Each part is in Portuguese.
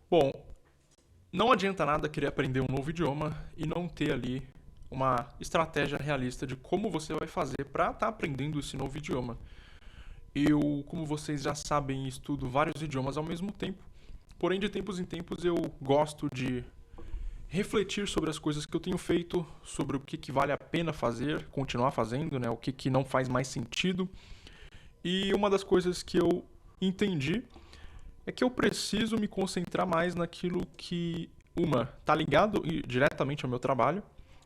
Bom, não adianta nada querer aprender um novo idioma e não ter ali uma estratégia realista de como você vai fazer para estar aprendendo esse novo idioma. Eu, como vocês já sabem, estudo vários idiomas ao mesmo tempo, porém de tempos em tempos eu gosto de refletir sobre as coisas que eu tenho feito, sobre o que vale a pena fazer, continuar fazendo, né? O que não faz mais sentido. E uma das coisas que eu entendi é que eu preciso me concentrar mais naquilo que, uma, está ligado diretamente ao meu trabalho,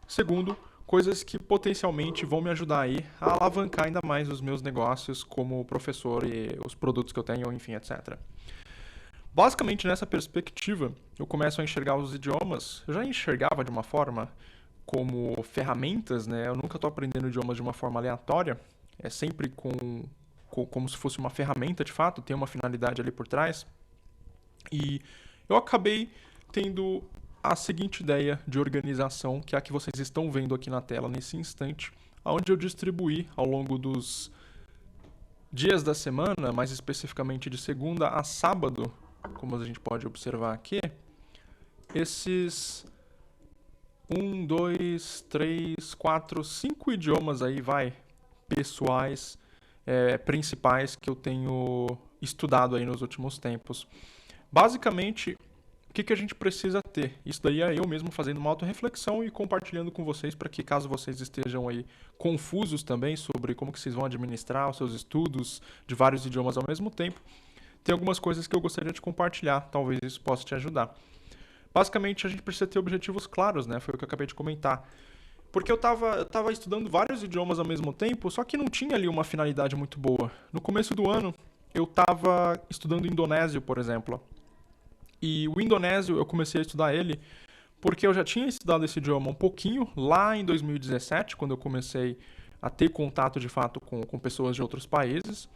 segundo, coisas que potencialmente vão me ajudar aí a alavancar ainda mais os meus negócios como professor e os produtos que eu tenho, enfim, etc. Basicamente, nessa perspectiva, eu começo a enxergar os idiomas. Eu já enxergava de uma forma como ferramentas, né? Eu nunca estou aprendendo idiomas de uma forma aleatória. É sempre como se fosse uma ferramenta de fato, tem uma finalidade ali por trás. E eu acabei tendo a seguinte ideia de organização, que é a que vocês estão vendo aqui na tela nesse instante, onde eu distribuí ao longo dos dias da semana, mais especificamente de segunda a sábado, como a gente pode observar aqui, esses 5 idiomas aí, pessoais, principais que eu tenho estudado aí nos últimos tempos. Basicamente, o que a gente precisa ter? Isso daí é eu mesmo fazendo uma autorreflexão e compartilhando com vocês para que caso vocês estejam aí confusos também sobre como que vocês vão administrar os seus estudos de vários idiomas ao mesmo tempo, tem algumas coisas que eu gostaria de compartilhar, talvez isso possa te ajudar. Basicamente, a gente precisa ter objetivos claros, né? Foi o que eu acabei de comentar. Porque eu tava estudando vários idiomas ao mesmo tempo, só que não tinha ali uma finalidade muito boa. No começo do ano, eu estava estudando indonésio, por exemplo. E o indonésio, eu comecei a estudar ele porque eu já tinha estudado esse idioma um pouquinho lá em 2017, quando eu comecei a ter contato de fato com pessoas de outros países.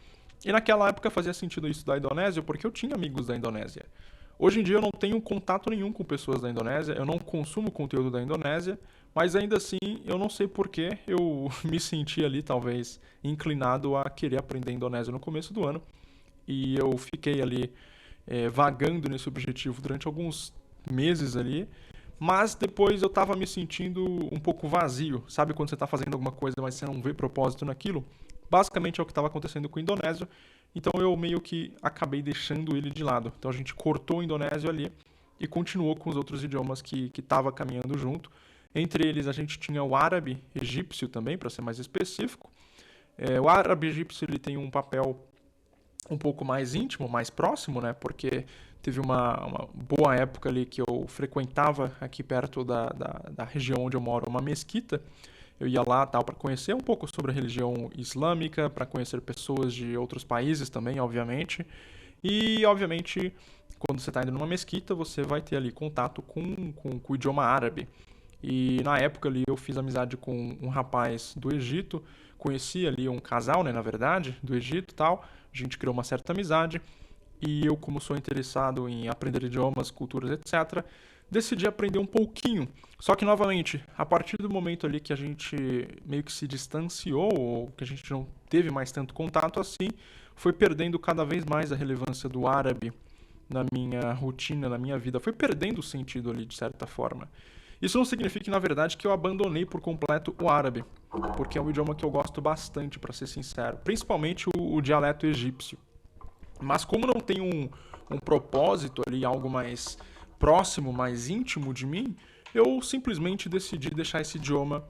E naquela época fazia sentido eu estudar indonésio porque eu tinha amigos da Indonésia. Hoje em dia eu não tenho contato nenhum com pessoas da Indonésia, eu não consumo conteúdo da Indonésia, mas ainda assim eu não sei por que eu me senti ali talvez inclinado a querer aprender indonésio no começo do ano. E eu fiquei ali vagando nesse objetivo durante alguns meses ali, mas depois eu tava me sentindo um pouco vazio, sabe quando você tá fazendo alguma coisa, mas você não vê propósito naquilo? Basicamente é o que estava acontecendo com o indonésio, então eu meio que acabei deixando ele de lado. Então a gente cortou o indonésio ali e continuou com os outros idiomas que estava caminhando junto. Entre eles a gente tinha o árabe egípcio também, para ser mais específico. O árabe egípcio ele tem um papel um pouco mais íntimo, mais próximo, né? Porque teve uma boa época ali que eu frequentava aqui perto da região onde eu moro uma mesquita. Eu ia lá tal para conhecer um pouco sobre a religião islâmica, para conhecer pessoas de outros países também, obviamente. E, obviamente, quando você está indo numa mesquita, você vai ter ali contato com o idioma árabe. E na época ali eu fiz amizade com um rapaz do Egito, conheci ali um casal, né, na verdade, do Egito e tal. A gente criou uma certa amizade e eu, como sou interessado em aprender idiomas, culturas, etc., decidi aprender um pouquinho. Só que, novamente, a partir do momento ali que a gente meio que se distanciou, ou que a gente não teve mais tanto contato assim, foi perdendo cada vez mais a relevância do árabe na minha rotina, na minha vida. Foi perdendo o sentido ali, de certa forma. Isso não significa, na verdade, que eu abandonei por completo o árabe, porque é um idioma que eu gosto bastante, para ser sincero, principalmente o dialeto egípcio. Mas como não tem um propósito ali, algo mais próximo, mais íntimo de mim, eu simplesmente decidi deixar esse idioma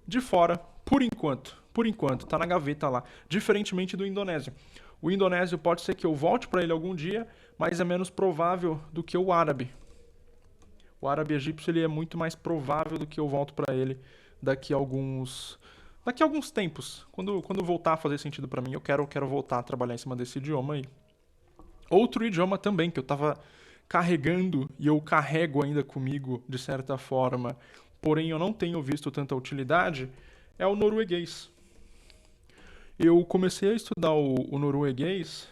de fora por enquanto. Por enquanto, tá na gaveta lá. Diferentemente do indonésio. O indonésio pode ser que eu volte para ele algum dia, mas é menos provável do que o árabe. O árabe egípcio ele é muito mais provável do que eu volto para ele daqui a alguns tempos. Quando voltar a fazer sentido para mim, eu quero voltar a trabalhar em cima desse idioma aí. Outro idioma também que eu tava carregando e eu carrego ainda comigo de certa forma, porém eu não tenho visto tanta utilidade, é o norueguês. Eu comecei a estudar o norueguês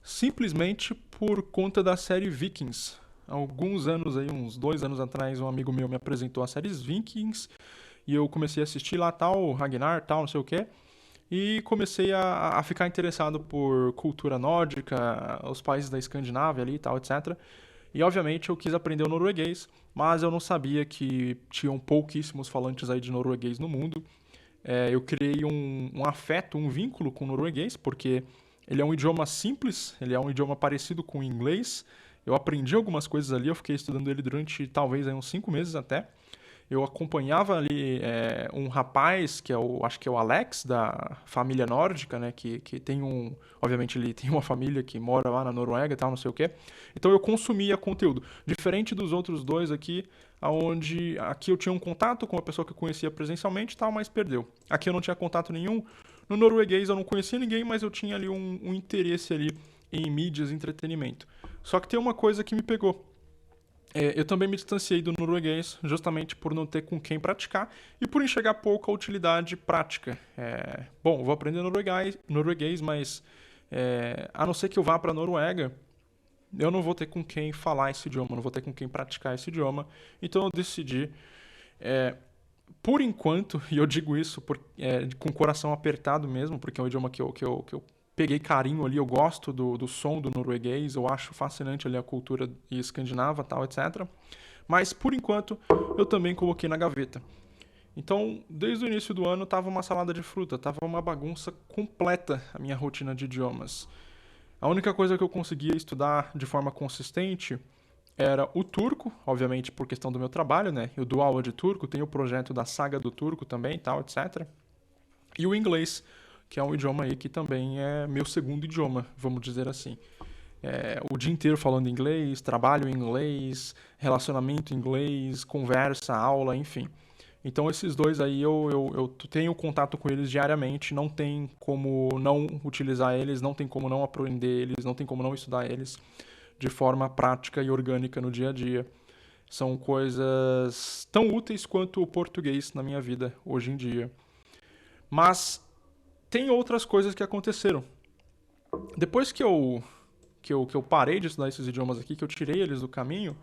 simplesmente por conta da série Vikings. Há alguns anos aí, uns 2 anos atrás, um amigo meu me apresentou a série Vikings e eu comecei a assistir lá tal, Ragnar, tal, não sei o que. E comecei a ficar interessado por cultura nórdica, os países da Escandinávia ali e tal, etc. E obviamente eu quis aprender o norueguês, mas eu não sabia que tinham pouquíssimos falantes aí de norueguês no mundo. Eu criei um afeto, um vínculo com o norueguês, porque ele é um idioma simples, ele é um idioma parecido com o inglês. Eu aprendi algumas coisas ali, eu fiquei estudando ele durante talvez aí uns 5 meses até. Eu acompanhava ali um rapaz, acho que é o Alex, da família nórdica, né? Que tem obviamente ele tem uma família que mora lá na Noruega e tal, não sei o quê. Então eu consumia conteúdo. Diferente dos outros dois aqui, onde aqui eu tinha um contato com uma pessoa que eu conhecia presencialmente e tal, mas perdeu. Aqui eu não tinha contato nenhum. No norueguês eu não conhecia ninguém, mas eu tinha ali um interesse ali em mídias e entretenimento. Só que tem uma coisa que me pegou. Eu também me distanciei do norueguês justamente por não ter com quem praticar e por enxergar pouca utilidade prática. Bom, vou aprender norueguês, mas a não ser que eu vá para a Noruega, eu não vou ter com quem falar esse idioma, não vou ter com quem praticar esse idioma. Então eu decidi, por enquanto, e eu digo isso com o coração apertado mesmo, porque é um idioma que eu peguei carinho ali, eu gosto do som do norueguês, eu acho fascinante ali a cultura escandinava, tal, etc. Mas, por enquanto, eu também coloquei na gaveta. Então, desde o início do ano, tava uma salada de fruta, tava uma bagunça completa a minha rotina de idiomas. A única coisa que eu conseguia estudar de forma consistente era o turco, obviamente por questão do meu trabalho, né? Eu dou aula de turco, tenho o projeto da Saga do Turco também, tal, etc. E o inglês, que é um idioma aí que também é meu segundo idioma, vamos dizer assim. O dia inteiro falando inglês, trabalho em inglês, relacionamento em inglês, conversa, aula, enfim. Então esses dois aí eu tenho contato com eles diariamente, não tem como não utilizar eles, não tem como não aprender eles, não tem como não estudar eles de forma prática e orgânica no dia a dia. São coisas tão úteis quanto o português na minha vida hoje em dia. Mas tem outras coisas que aconteceram. Depois que eu parei de estudar esses idiomas aqui, que eu tirei eles do caminho,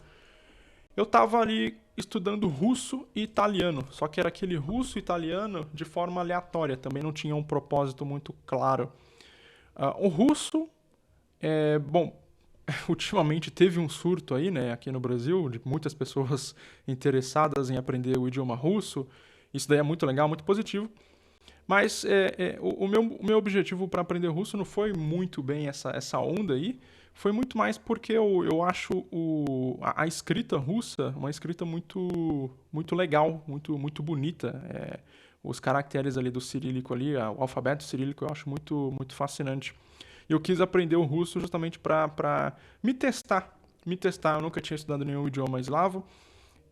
eu tava ali estudando russo e italiano. Só que era aquele russo e italiano de forma aleatória, também não tinha um propósito muito claro. O russo, bom, ultimamente teve um surto aí, né, aqui no Brasil, de muitas pessoas interessadas em aprender o idioma russo. Isso daí é muito legal, muito positivo. Mas o meu objetivo para aprender russo não foi muito bem essa onda aí. Foi muito mais porque eu acho a escrita russa uma escrita muito, muito legal, muito, muito bonita. Os caracteres ali do cirílico ali, o alfabeto cirílico eu acho muito, muito fascinante. E eu quis aprender o russo justamente para me testar. Me testar, eu nunca tinha estudado nenhum idioma eslavo.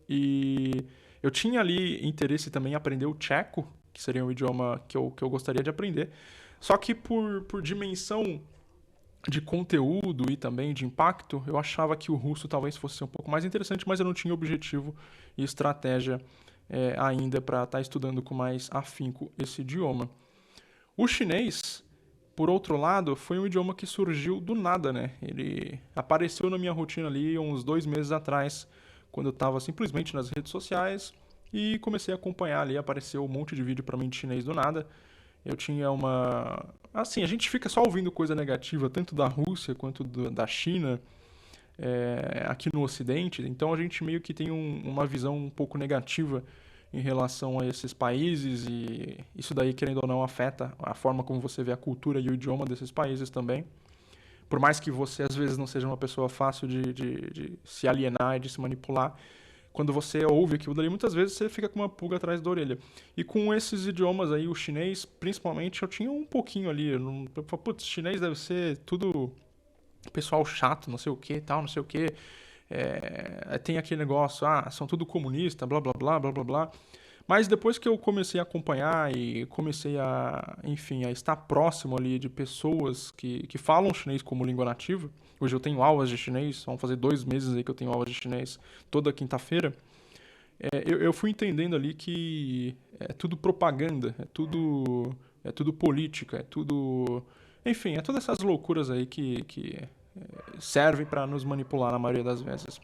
E eu tinha ali interesse também em aprender o tcheco, que seria um idioma que eu gostaria de aprender. Só que por dimensão de conteúdo e também de impacto, eu achava que o russo talvez fosse um pouco mais interessante, mas eu não tinha objetivo e estratégia ainda para estar estudando com mais afinco esse idioma. O chinês, por outro lado, foi um idioma que surgiu do nada, né? Ele apareceu na minha rotina ali uns 2 meses atrás, quando eu estava simplesmente nas redes sociais e comecei a acompanhar ali, apareceu um monte de vídeo para mim de chinês do nada. Eu tinha uma... Assim, a gente fica só ouvindo coisa negativa, tanto da Rússia quanto da China, aqui no Ocidente, então a gente meio que tem uma visão um pouco negativa em relação a esses países e isso daí, querendo ou não, afeta a forma como você vê a cultura e o idioma desses países também. Por mais que você, às vezes, não seja uma pessoa fácil de se alienar e de se manipular, quando você ouve aquilo dali, muitas vezes você fica com uma pulga atrás da orelha. E com esses idiomas aí, o chinês, principalmente, eu tinha um pouquinho ali. Eu falei, putz, chinês deve ser tudo pessoal chato, não sei o que, tal, não sei o que. Tem aquele negócio, são tudo comunista, blá, blá, blá, blá, blá, blá. Mas depois que eu comecei a acompanhar e comecei enfim, a estar próximo ali de pessoas que falam chinês como língua nativa, hoje eu tenho aulas de chinês, vão fazer 2 meses aí que eu tenho aulas de chinês toda quinta-feira, eu fui entendendo ali que é tudo propaganda, é tudo política, é tudo... Enfim, é todas essas loucuras aí que servem para nos manipular na maioria das vezes.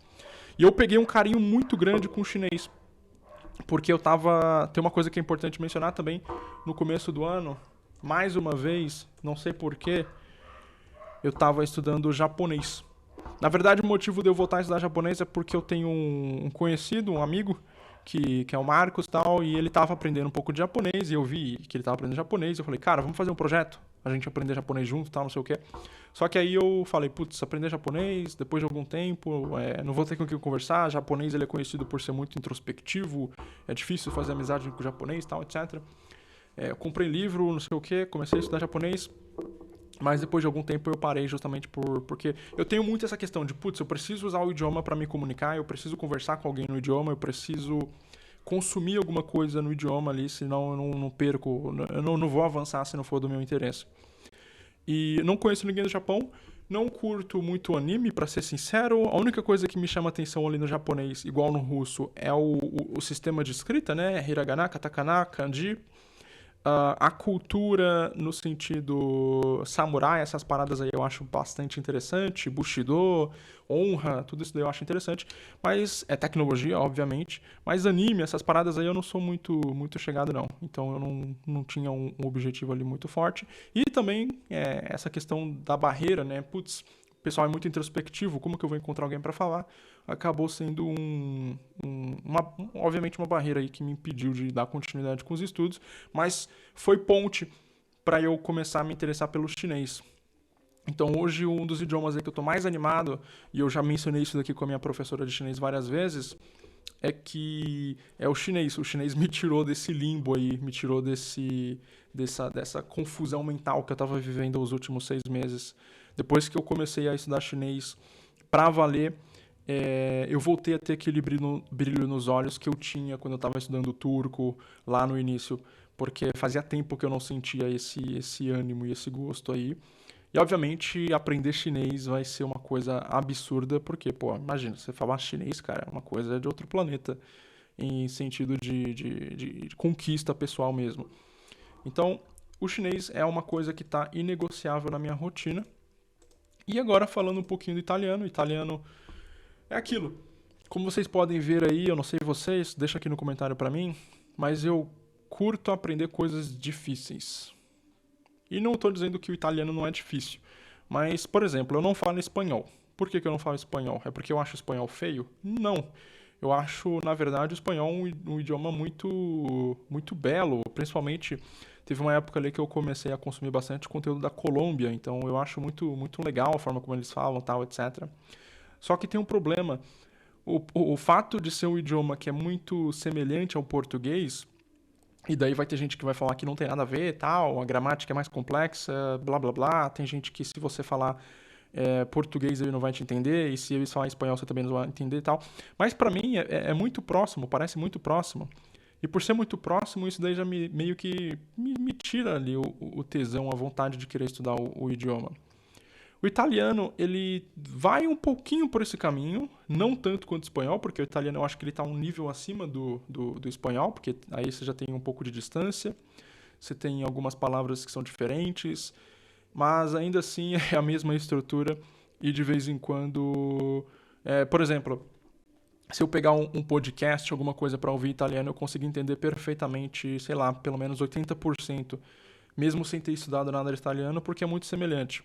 E eu peguei um carinho muito grande com o chinês, porque tem uma coisa que é importante mencionar também, no começo do ano, mais uma vez, não sei porquê, eu tava estudando japonês. Na verdade, o motivo de eu voltar a estudar japonês é porque eu tenho um conhecido, um amigo, que é o Marcos e tal, e ele tava aprendendo um pouco de japonês, e eu vi que ele tava aprendendo japonês, e eu falei, cara, vamos fazer um projeto? A gente aprender japonês junto e tal, não sei o quê. Só que aí eu falei, putz, aprender japonês, depois de algum tempo, não vou ter com quem conversar, japonês ele é conhecido por ser muito introspectivo, é difícil fazer amizade com o japonês e tal, etc. Eu comprei livro, não sei o quê, comecei a estudar japonês, mas depois de algum tempo eu parei justamente porque eu tenho muito essa questão de, putz, eu preciso usar o idioma para me comunicar, eu preciso conversar com alguém no idioma, eu preciso consumir alguma coisa no idioma ali, senão eu não perco, eu não vou avançar se não for do meu interesse. E não conheço ninguém do Japão, não curto muito anime, pra ser sincero. A única coisa que me chama atenção ali no japonês, igual no russo, é o sistema de escrita, né? Hiragana, katakana, kanji. A cultura no sentido samurai, essas paradas aí eu acho bastante interessante. Bushido, honra, tudo isso daí eu acho interessante. Mas é tecnologia, obviamente. Mas anime, essas paradas aí eu não sou muito chegado, não. Então eu não tinha um objetivo ali muito forte. E também essa questão da barreira, né? Putz, o pessoal é muito introspectivo, como que eu vou encontrar alguém para falar? Acabou sendo obviamente uma barreira aí que me impediu de dar continuidade com os estudos, mas foi ponte para eu começar a me interessar pelo chinês. Então hoje um dos idiomas aí que eu tô mais animado, e eu já mencionei isso daqui com a minha professora de chinês várias vezes, é que é o chinês. O chinês me tirou desse limbo aí, me tirou dessa confusão mental que eu estava vivendo os últimos 6 meses. Depois que eu comecei a estudar chinês pra valer, eu voltei a ter aquele brilho nos olhos que eu tinha quando eu estava estudando turco lá no início, porque fazia tempo que eu não sentia esse ânimo e esse gosto aí. E obviamente aprender chinês vai ser uma coisa absurda, porque, pô, imagina, você falar chinês, cara, é uma coisa de outro planeta, em sentido de conquista pessoal mesmo. Então, o chinês é uma coisa que está inegociável na minha rotina. E agora falando um pouquinho do italiano, o italiano é aquilo. Como vocês podem ver aí, eu não sei vocês, deixa aqui no comentário pra mim, mas eu curto aprender coisas difíceis. E não estou dizendo que o italiano não é difícil, mas, por exemplo, eu não falo espanhol. Por que eu não falo espanhol? É porque eu acho o espanhol feio? Não. Eu acho, na verdade, o espanhol um idioma muito belo, principalmente teve uma época ali que eu comecei a consumir bastante conteúdo da Colômbia, então eu acho muito legal a forma como eles falam, tal, etc. Só que tem um problema. O fato de ser um idioma que é muito semelhante ao português, e daí vai ter gente que vai falar que não tem nada a ver, tal, a gramática é mais complexa, blá blá blá. Tem gente que se você falar português ele não vai te entender, e se eles falar espanhol você também não vai entender e tal. Mas pra mim é muito próximo, parece muito próximo. E por ser muito próximo, isso daí já meio que me tira ali o tesão, a vontade de querer estudar o idioma. O italiano, ele vai um pouquinho por esse caminho, não tanto quanto o espanhol, porque o italiano eu acho que ele está um nível acima do espanhol, porque aí você já tem um pouco de distância, você tem algumas palavras que são diferentes, mas ainda assim é a mesma estrutura e de vez em quando... por exemplo, se eu pegar um podcast, alguma coisa para ouvir italiano, eu consigo entender perfeitamente, sei lá, pelo menos 80%, mesmo sem ter estudado nada de italiano, porque é muito semelhante.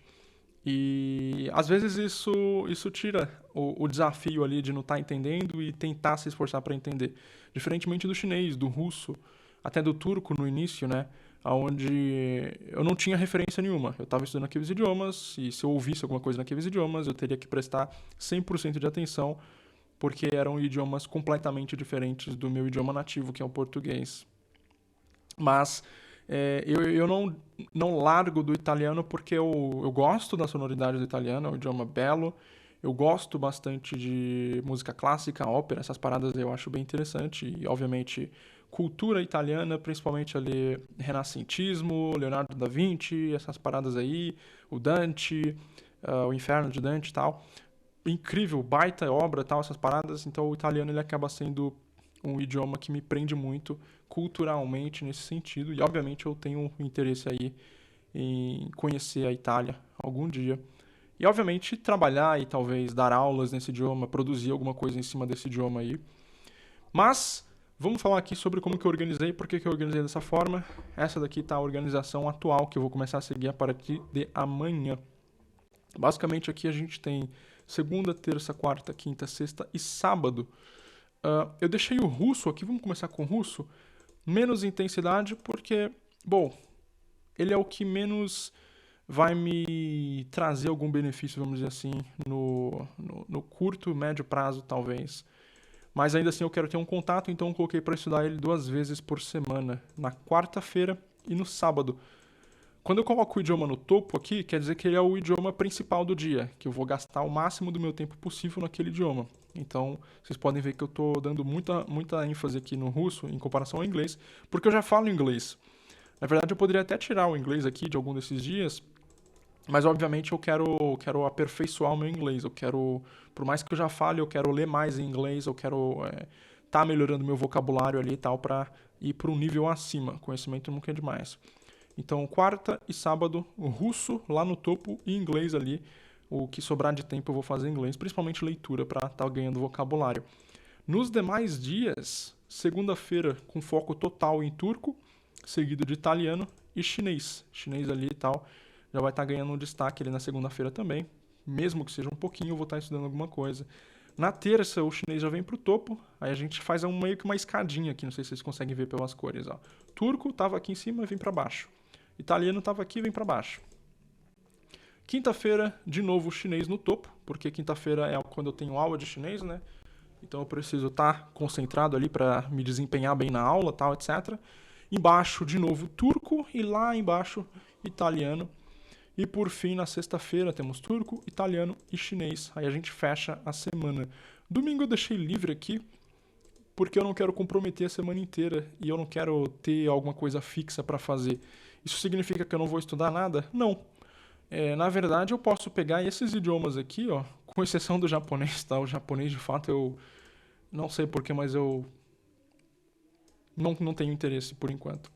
E às vezes isso tira o desafio ali de não estar entendendo e tentar se esforçar para entender. Diferentemente do chinês, do russo, até do turco no início, né? Onde eu não tinha referência nenhuma. Eu estava estudando aqueles idiomas e se eu ouvisse alguma coisa naqueles idiomas, eu teria que prestar 100% de atenção, porque eram idiomas completamente diferentes do meu idioma nativo, que é o português. Mas eu não largo do italiano porque eu gosto da sonoridade do italiano, é um idioma belo. Eu gosto bastante de música clássica, ópera, essas paradas eu acho bem interessante. E, obviamente, cultura italiana, principalmente ali renascentismo, Leonardo da Vinci, essas paradas aí, o Dante, o Inferno de Dante e tal. Incrível, baita obra, tal, essas paradas. Então o italiano ele acaba sendo um idioma que me prende muito culturalmente nesse sentido. E obviamente eu tenho interesse aí em conhecer a Itália algum dia. E obviamente trabalhar e talvez dar aulas nesse idioma, produzir alguma coisa em cima desse idioma aí. Mas vamos falar aqui sobre como que eu organizei, por que eu organizei dessa forma. Essa daqui tá a organização atual que eu vou começar a seguir a partir de amanhã. Basicamente aqui a gente tem segunda, terça, quarta, quinta, sexta e sábado. Eu deixei o russo aqui, vamos começar com o russo, menos intensidade porque, bom, ele é o que menos vai me trazer algum benefício, vamos dizer assim, no curto, médio prazo, talvez. Mas ainda assim eu quero ter um contato, então eu coloquei para estudar ele 2 vezes por semana, na quarta-feira e no sábado. Quando eu coloco o idioma no topo aqui, quer dizer que ele é o idioma principal do dia, que eu vou gastar o máximo do meu tempo possível naquele idioma. Então, vocês podem ver que eu estou dando muita ênfase aqui no russo em comparação ao inglês, porque eu já falo inglês. Na verdade, eu poderia até tirar o inglês aqui de algum desses dias, mas obviamente eu quero aperfeiçoar o meu inglês. Eu quero, por mais que eu já fale, eu quero ler mais em inglês, eu quero tá melhorando meu vocabulário ali e tal para ir para um nível acima. Conhecimento nunca é demais. Então, quarta e sábado, o russo lá no topo e inglês ali. O que sobrar de tempo eu vou fazer em inglês, principalmente leitura para estar ganhando vocabulário. Nos demais dias, segunda-feira com foco total em turco, seguido de italiano e chinês. Chinês ali e tal, já vai estar ganhando um destaque ali na segunda-feira também. Mesmo que seja um pouquinho, eu vou estar estudando alguma coisa. Na terça, o chinês já vem pro topo, aí a gente faz meio que uma escadinha aqui, não sei se vocês conseguem ver pelas cores. Ó. Turco estava aqui em cima e vem para baixo. Italiano estava aqui e vem para baixo. Quinta-feira, de novo, chinês no topo, porque quinta-feira é quando eu tenho aula de chinês, né? Então eu preciso estar concentrado ali para me desempenhar bem na aula, tal, etc. Embaixo, de novo, turco e lá embaixo, italiano. E por fim, na sexta-feira, temos turco, italiano e chinês. Aí a gente fecha a semana. Domingo eu deixei livre aqui, porque eu não quero comprometer a semana inteira e eu não quero ter alguma coisa fixa para fazer. Isso significa que eu não vou estudar nada? Não. Na verdade, eu posso pegar esses idiomas aqui, ó, com exceção do japonês, tá? O japonês, de fato, eu não sei porquê, mas eu não tenho interesse por enquanto.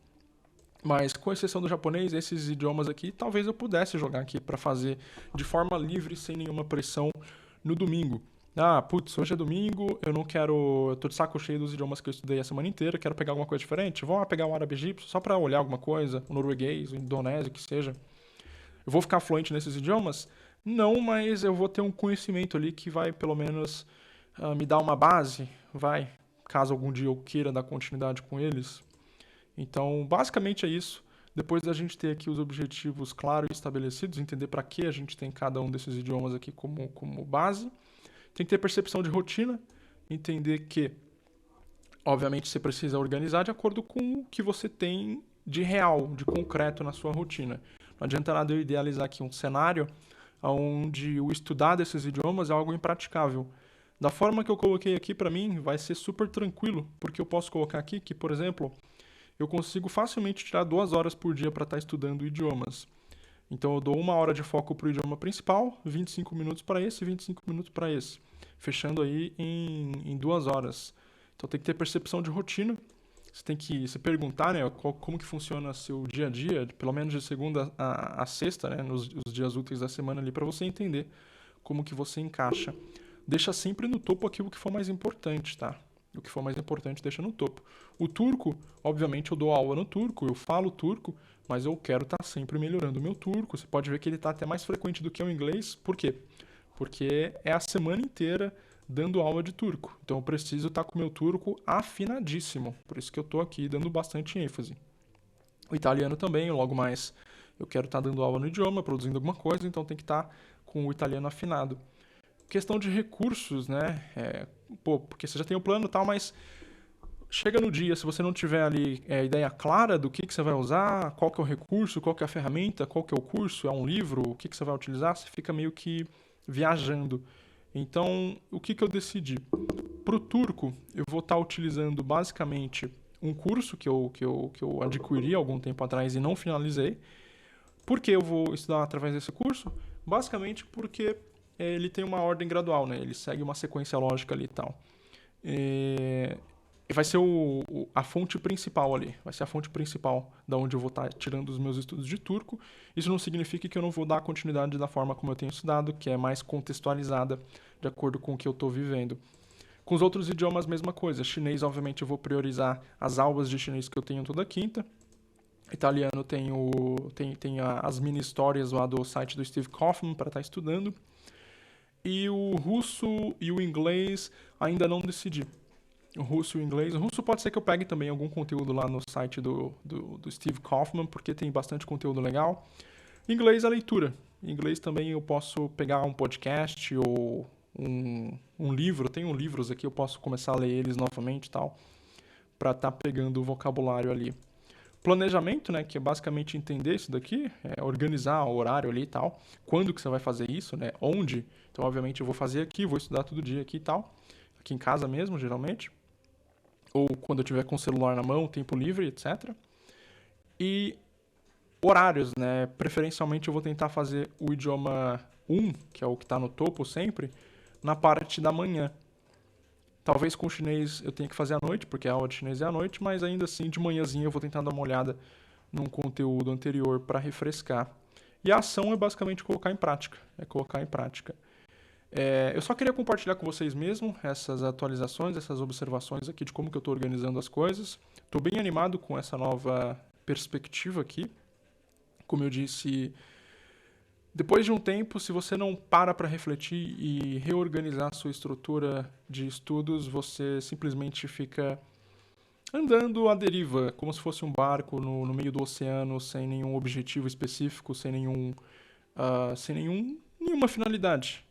Mas, com exceção do japonês, esses idiomas aqui, talvez eu pudesse jogar aqui para fazer de forma livre, sem nenhuma pressão, no domingo. Ah, putz, hoje é domingo, eu não quero. Eu tô de saco cheio dos idiomas que eu estudei a semana inteira, quero pegar alguma coisa diferente. Vou lá pegar o árabe egípcio só para olhar alguma coisa, o norueguês, o indonésio, o que seja. Eu vou ficar fluente nesses idiomas? Não, mas eu vou ter um conhecimento ali que vai, pelo menos, me dar uma base, vai, caso algum dia eu queira dar continuidade com eles. Então, basicamente é isso. Depois da gente ter aqui os objetivos claros e estabelecidos, entender para que a gente tem cada um desses idiomas aqui como base, tem que ter percepção de rotina, entender que, obviamente, você precisa organizar de acordo com o que você tem de real, de concreto na sua rotina. Não adianta nada eu idealizar aqui um cenário onde o estudar desses idiomas é algo impraticável. Da forma que eu coloquei aqui, para mim, vai ser super tranquilo, porque eu posso colocar aqui que, por exemplo, eu consigo facilmente tirar 2 horas por dia para estar estudando idiomas. Então eu dou 1 hora de foco para o idioma principal, 25 minutos para esse e 25 minutos para esse. Fechando aí em 2 horas. Então tem que ter percepção de rotina. Você tem que se perguntar, né, como que funciona seu dia a dia, pelo menos de segunda a sexta, né, nos dias úteis da semana ali, para você entender como que você encaixa. Deixa sempre no topo aquilo que for mais importante, tá? O que for mais importante deixa no topo. O turco, obviamente eu dou aula no turco, eu falo turco, mas eu quero estar sempre melhorando o meu turco. Você pode ver que ele está até mais frequente do que o inglês. Por quê? Porque é a semana inteira dando aula de turco. Então eu preciso estar com o meu turco afinadíssimo. Por isso que eu estou aqui dando bastante ênfase. O italiano também, logo mais eu quero estar dando aula no idioma, produzindo alguma coisa, então tem que estar com o italiano afinado. Questão de recursos, né? Porque você já tem o plano e tal, mas chega no dia, se você não tiver ali a ideia clara do que você vai usar, qual que é o recurso, qual que é a ferramenta, qual que é o curso, é um livro, o que você vai utilizar, você fica meio que viajando. Então, o que eu decidi? Para o turco, eu vou estar utilizando basicamente um curso que eu adquiri algum tempo atrás e não finalizei. Por que eu vou estudar através desse curso? Basicamente porque ele tem uma ordem gradual, né? Ele segue uma sequência lógica ali e tal. E vai ser a fonte principal ali. Vai ser a fonte principal da onde eu vou estar tirando os meus estudos de turco. Isso não significa que eu não vou dar continuidade da forma como eu tenho estudado, que é mais contextualizada de acordo com o que eu estou vivendo. Com os outros idiomas, mesma coisa. Chinês, obviamente, eu vou priorizar as aulas de chinês que eu tenho toda quinta. Italiano tem as mini histórias lá do site do Steve Kaufman para estar estudando. E o russo e o inglês ainda não decidi. O russo e o inglês. O russo pode ser que eu pegue também algum conteúdo lá no site do Steve Kaufman, porque tem bastante conteúdo legal. Inglês, a leitura. Em inglês também eu posso pegar um podcast ou um livro. Tenho livros aqui, eu posso começar a ler eles novamente e tal, para estar pegando o vocabulário ali. Planejamento, né, que é basicamente entender isso daqui, organizar o horário ali e tal, quando que você vai fazer isso, né, onde. Então, obviamente, eu vou fazer aqui, vou estudar todo dia aqui e tal, aqui em casa mesmo, geralmente, ou quando eu tiver com o celular na mão, tempo livre, etc. E horários, né, preferencialmente eu vou tentar fazer o idioma 1, que é o que está no topo sempre, na parte da manhã. Talvez com o chinês eu tenha que fazer à noite, porque a aula de chinês é à noite, mas ainda assim, de manhãzinha eu vou tentar dar uma olhada num conteúdo anterior para refrescar. E a ação é basicamente colocar em prática. É colocar em prática. Eu só queria compartilhar com vocês mesmo essas atualizações, essas observações aqui de como que eu estou organizando as coisas. Estou bem animado com essa nova perspectiva aqui. Como eu disse, depois de um tempo, se você não para refletir e reorganizar a sua estrutura de estudos, você simplesmente fica andando à deriva, como se fosse um barco no meio do oceano, sem nenhum objetivo específico, nenhuma finalidade.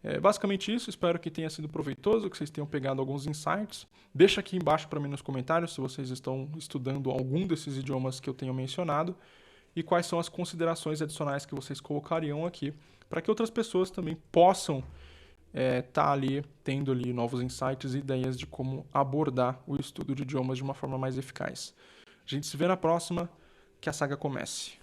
É basicamente isso, espero que tenha sido proveitoso, que vocês tenham pegado alguns insights. Deixa aqui embaixo para mim nos comentários se vocês estão estudando algum desses idiomas que eu tenho mencionado e quais são as considerações adicionais que vocês colocariam aqui, para que outras pessoas também possam tá ali, tendo ali novos insights e ideias de como abordar o estudo de idiomas de uma forma mais eficaz. A gente se vê na próxima, que a saga comece.